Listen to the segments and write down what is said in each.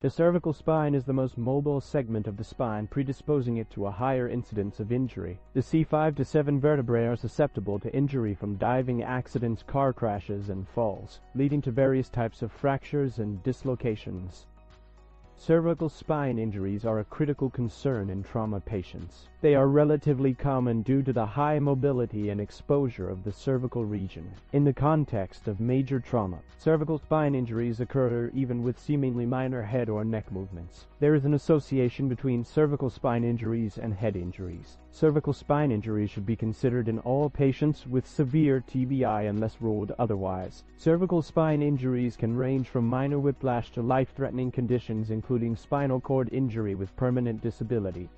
The cervical spine is the most mobile segment of the spine, predisposing it to a higher incidence of injury. The C5 to 7 vertebrae are susceptible to injury from diving accidents, car crashes, and falls, leading to various types of fractures and dislocations. Cervical spine injuries are a critical concern in trauma patients. They are relatively common due to the high mobility and exposure of the cervical region. In the context of major trauma, cervical spine injuries occur even with seemingly minor head or neck movements. There is an association between cervical spine injuries and head injuries. Cervical spine injuries should be considered in all patients with severe TBI unless ruled otherwise. Cervical spine injuries can range from minor whiplash to life-threatening conditions including spinal cord injury with permanent disability.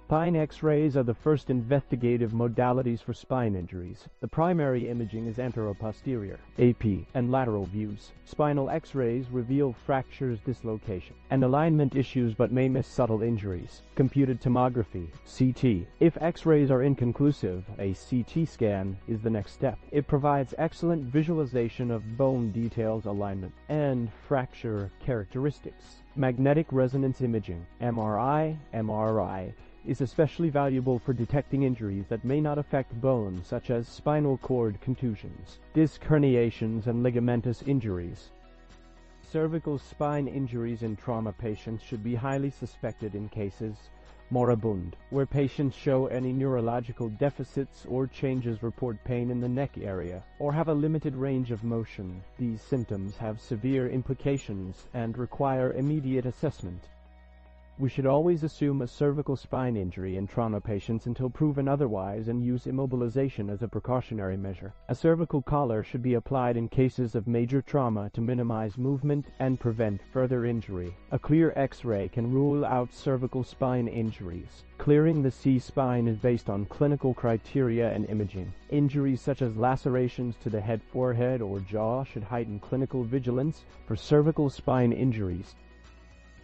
Spine X-rays are the first investigative modalities for spine injuries. The primary imaging is anteroposterior (AP) and lateral views. Spinal X-rays reveal fractures, dislocation, and alignment issues but may miss subtle injuries. Computed tomography (CT). If X-rays are inconclusive, a CT scan is the next step. It provides excellent visualization of bone details, alignment, and fracture characteristics. Magnetic resonance imaging (MRI) is especially valuable for detecting injuries that may not affect bone, such as spinal cord contusions, disc herniations, and ligamentous injuries. Cervical spine injuries in trauma patients should be highly suspected in cases moribund, where patients show any neurological deficits or changes, report pain in the neck area, or have a limited range of motion. These symptoms have severe implications and require immediate assessment. We should always assume a cervical spine injury in trauma patients until proven otherwise and use immobilization as a precautionary measure. A cervical collar should be applied in cases of major trauma to minimize movement and prevent further injury. A clear X-ray can rule out cervical spine injuries. Clearing the C-spine is based on clinical criteria and imaging. Injuries such as lacerations to the head, forehead, or jaw should heighten clinical vigilance for cervical spine injuries.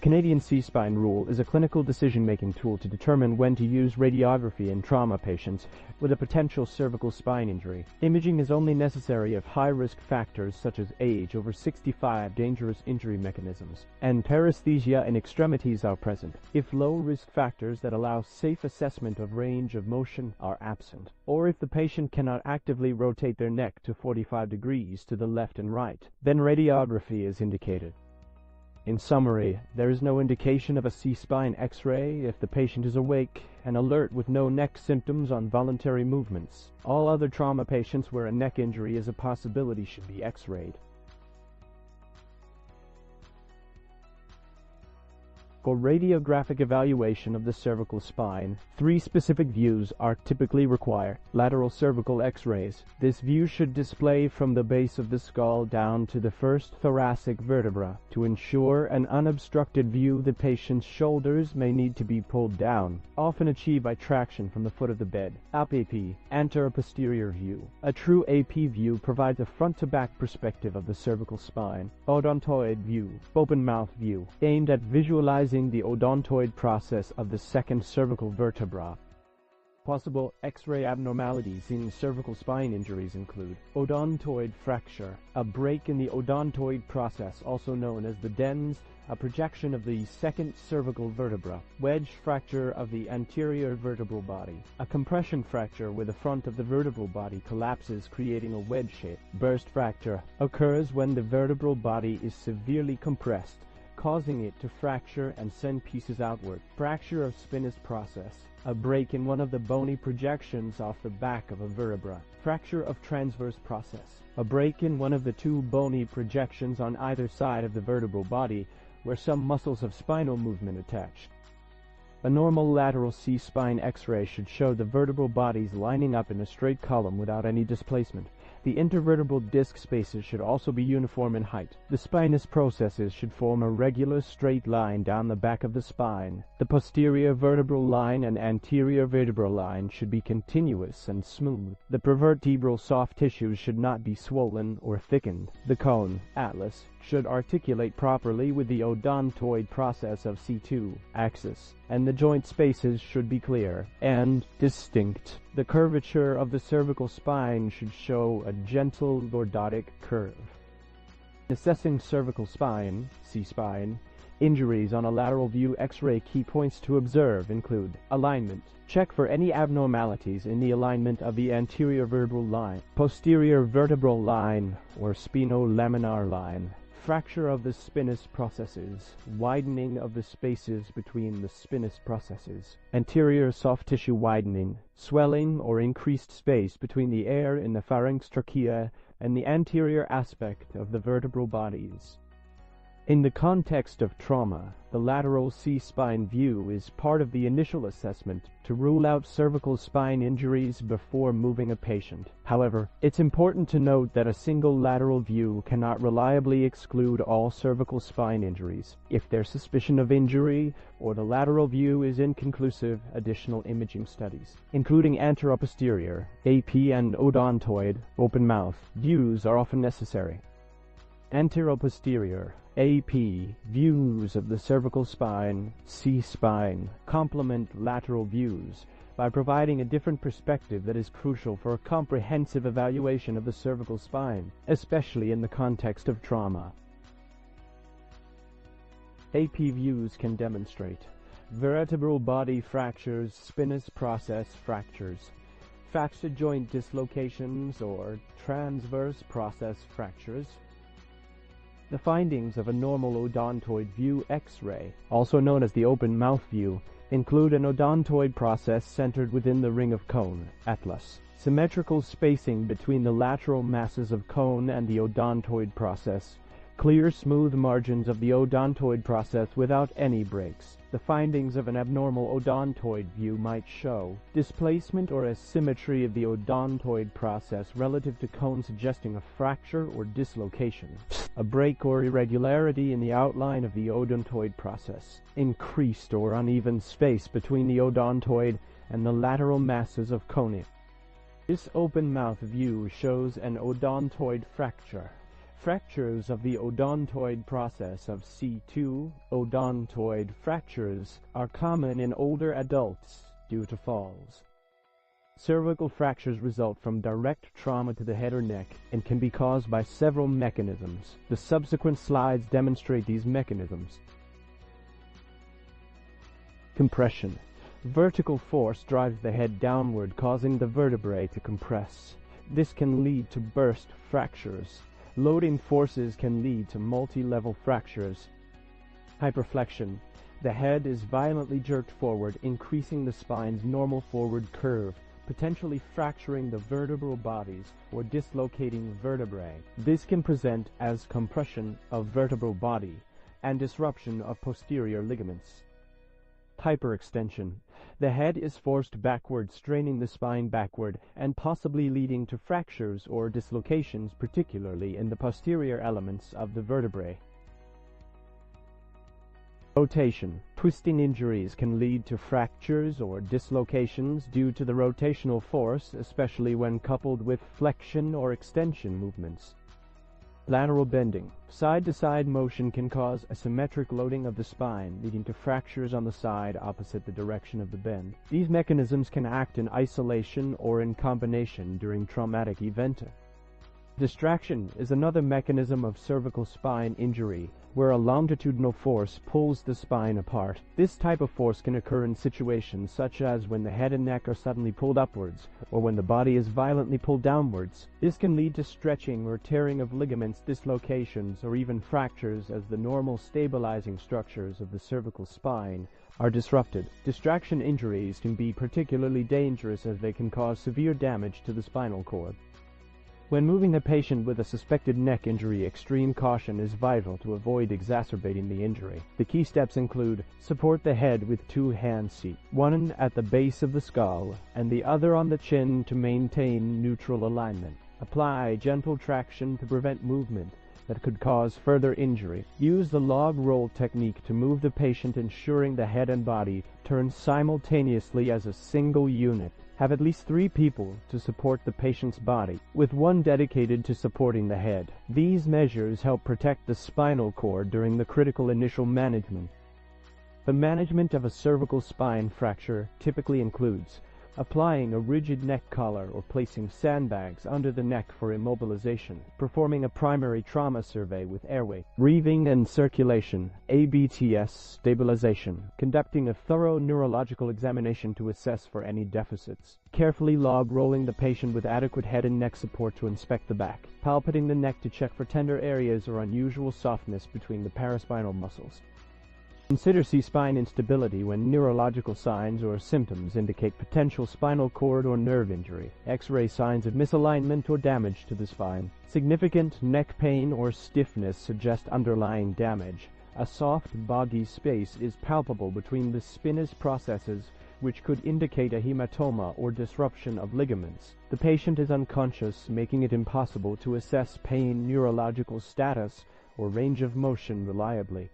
Canadian C-spine rule is a clinical decision-making tool to determine when to use radiography in trauma patients with a potential cervical spine injury. Imaging is only necessary if high-risk factors such as age, over 65, dangerous injury mechanisms, and paresthesia in extremities are present. If low-risk factors that allow safe assessment of range of motion are absent, or if the patient cannot actively rotate their neck to 45 degrees to the left and right, then radiography is indicated. In summary, there is no indication of a C-spine X-ray if the patient is awake and alert with no neck symptoms on voluntary movements. All other trauma patients where a neck injury is a possibility should be X-rayed. For radiographic evaluation of the cervical spine, 3 specific views are typically required. Lateral cervical X-rays. This view should display from the base of the skull down to the first thoracic vertebra. To ensure an unobstructed view, the patient's shoulders may need to be pulled down, often achieved by traction from the foot of the bed. AP, anteroposterior view. A true AP view provides a front-to-back perspective of the cervical spine. Odontoid view, open mouth view, aimed at visualizing the odontoid process of the second cervical vertebra. Possible X-ray abnormalities in cervical spine injuries include odontoid fracture, a break in the odontoid process, also known as the dens, a projection of the second cervical vertebra, wedge fracture of the anterior vertebral body, a compression fracture where the front of the vertebral body collapses creating a wedge shape. Burst fracture occurs when the vertebral body is severely compressed, causing it to fracture and send pieces outward. Fracture of spinous process, a break in one of the bony projections off the back of a vertebra. Fracture of transverse process, a break in one of the 2 bony projections on either side of the vertebral body where some muscles of spinal movement attach. A normal lateral C-spine X-ray should show the vertebral bodies lining up in a straight column without any displacement. The intervertebral disc spaces should also be uniform in height. The spinous processes should form a regular straight line down the back of the spine. The posterior vertebral line and anterior vertebral line should be continuous and smooth. The prevertebral soft tissues should not be swollen or thickened. The cone, atlas, should articulate properly with the odontoid process of C2 axis, and the joint spaces should be clear and distinct. The curvature of the cervical spine should show a gentle lordotic curve. Assessing cervical spine, C-spine, Injuries on a lateral view X-ray. Key points to observe include alignment. Check for any abnormalities in the alignment of the anterior vertebral line, posterior vertebral line, or spinolaminar line. Fracture of the spinous processes, widening of the spaces between the spinous processes, anterior soft tissue widening, swelling or increased space between the air in the pharynx trachea and the anterior aspect of the vertebral bodies. In the context of trauma, the lateral C-spine view is part of the initial assessment to rule out cervical spine injuries before moving a patient. However, it's important to note that a single lateral view cannot reliably exclude all cervical spine injuries. If there's suspicion of injury or the lateral view is inconclusive, additional imaging studies, including anteroposterior, AP and odontoid, open mouth, views are often necessary. Anteroposterior AP views of the cervical spine, C-spine, complement lateral views by providing a different perspective that is crucial for a comprehensive evaluation of the cervical spine, especially in the context of trauma. AP views can demonstrate vertebral body fractures, spinous process fractures, facet joint dislocations or transverse process fractures. The findings of a normal odontoid view X-ray, also known as the open mouth view, include an odontoid process centered within the ring of cone, atlas, symmetrical spacing between the lateral masses of cone and the odontoid process, clear smooth margins of the odontoid process without any breaks. The findings of an abnormal odontoid view might show displacement or asymmetry of the odontoid process relative to cone, suggesting a fracture or dislocation, a break or irregularity in the outline of the odontoid process, increased or uneven space between the odontoid and the lateral masses of cone. This open mouth view shows an odontoid fracture. Fractures of the odontoid process of C2 odontoid fractures are common in older adults due to falls. Cervical fractures result from direct trauma to the head or neck and can be caused by several mechanisms. The subsequent slides demonstrate these mechanisms. Compression. Vertical force drives the head downward, causing the vertebrae to compress. This can lead to burst fractures. Loading forces can lead to multi-level fractures. Hyperflexion. The head is violently jerked forward, increasing the spine's normal forward curve, potentially fracturing the vertebral bodies or dislocating vertebrae. This can present as compression of vertebral body and disruption of posterior ligaments. Hyperextension. The head is forced backward, straining the spine backward and possibly leading to fractures or dislocations, particularly in the posterior elements of the vertebrae. Rotation. Twisting injuries can lead to fractures or dislocations due to the rotational force, especially when coupled with flexion or extension movements. Lateral bending. Side-to-side motion can cause a symmetric loading of the spine, leading to fractures on the side opposite the direction of the bend. These mechanisms can act in isolation or in combination during traumatic event. Distraction is another mechanism of cervical spine injury, where a longitudinal force pulls the spine apart. This type of force can occur in situations such as when the head and neck are suddenly pulled upwards, or when the body is violently pulled downwards. This can lead to stretching or tearing of ligaments, dislocations, or even fractures as the normal stabilizing structures of the cervical spine are disrupted. Distraction injuries can be particularly dangerous as they can cause severe damage to the spinal cord. When moving a patient with a suspected neck injury, extreme caution is vital to avoid exacerbating the injury. The key steps include: support the head with 2 hand seats, one at the base of the skull and the other on the chin to maintain neutral alignment. Apply gentle traction to prevent movement that could cause further injury. Use the log roll technique to move the patient, ensuring the head and body turn simultaneously as a single unit. Have at least 3 people to support the patient's body, with 1 dedicated to supporting the head. These measures help protect the spinal cord during the critical initial management. The management of a cervical spine fracture typically includes applying a rigid neck collar or placing sandbags under the neck for immobilization, performing a primary trauma survey with airway, breathing and circulation, ABTS stabilization, conducting a thorough neurological examination to assess for any deficits, carefully log rolling the patient with adequate head and neck support to inspect the back, palpating the neck to check for tender areas or unusual softness between the paraspinal muscles. Consider C-spine instability when neurological signs or symptoms indicate potential spinal cord or nerve injury, X-ray signs of misalignment or damage to the spine. Significant neck pain or stiffness suggest underlying damage. A soft, boggy space is palpable between the spinous processes, which could indicate a hematoma or disruption of ligaments. The patient is unconscious, making it impossible to assess pain, neurological status, or range of motion reliably.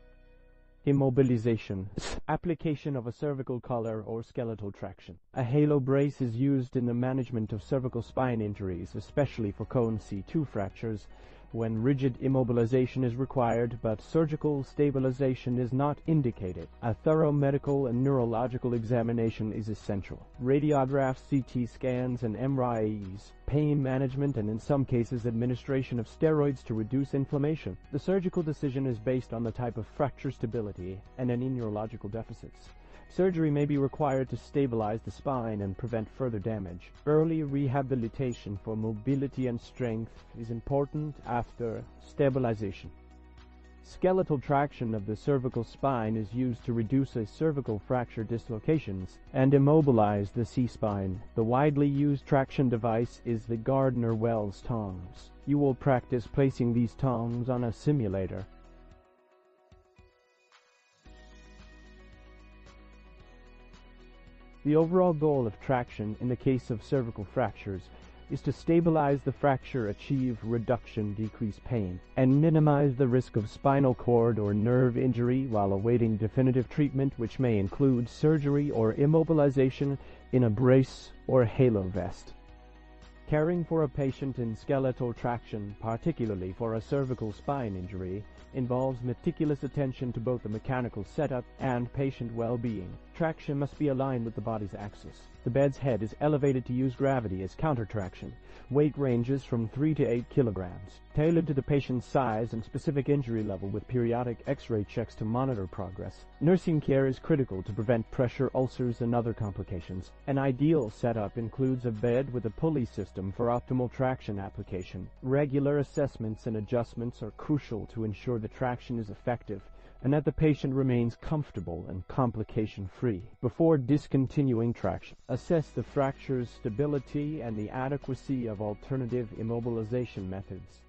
Immobilization. Application of a cervical collar or skeletal traction. A halo brace is used in the management of cervical spine injuries, especially for cone C2 fractures, when rigid immobilization is required but surgical stabilization is not indicated. A thorough medical and neurological examination is essential. Radiographs, CT scans, and MRIs, pain management, and in some cases administration of steroids to reduce inflammation. The surgical decision is based on the type of fracture stability and any neurological deficits. Surgery may be required to stabilize the spine and prevent further damage. Early rehabilitation for mobility and strength is important after stabilization. Skeletal traction of the cervical spine is used to reduce a cervical fracture dislocations and immobilize the C-spine. The widely used traction device is the Gardner-Wells tongs. You will practice placing these tongs on a simulator. The overall goal of traction in the case of cervical fractures is to stabilize the fracture, achieve reduction, decrease pain, and minimize the risk of spinal cord or nerve injury while awaiting definitive treatment, which may include surgery or immobilization in a brace or halo vest. Caring for a patient in skeletal traction, particularly for a cervical spine injury, involves meticulous attention to both the mechanical setup and patient well-being. Traction must be aligned with the body's axis. The bed's head is elevated to use gravity as counter-traction. Weight ranges from 3 to 8 kilograms, tailored to the patient's size and specific injury level with periodic X-ray checks to monitor progress. Nursing care is critical to prevent pressure ulcers and other complications. An ideal setup includes a bed with a pulley system for optimal traction application. Regular assessments and adjustments are crucial to ensure the traction is effective and that the patient remains comfortable and complication-free. Before discontinuing traction, assess the fracture's stability and the adequacy of alternative immobilization methods.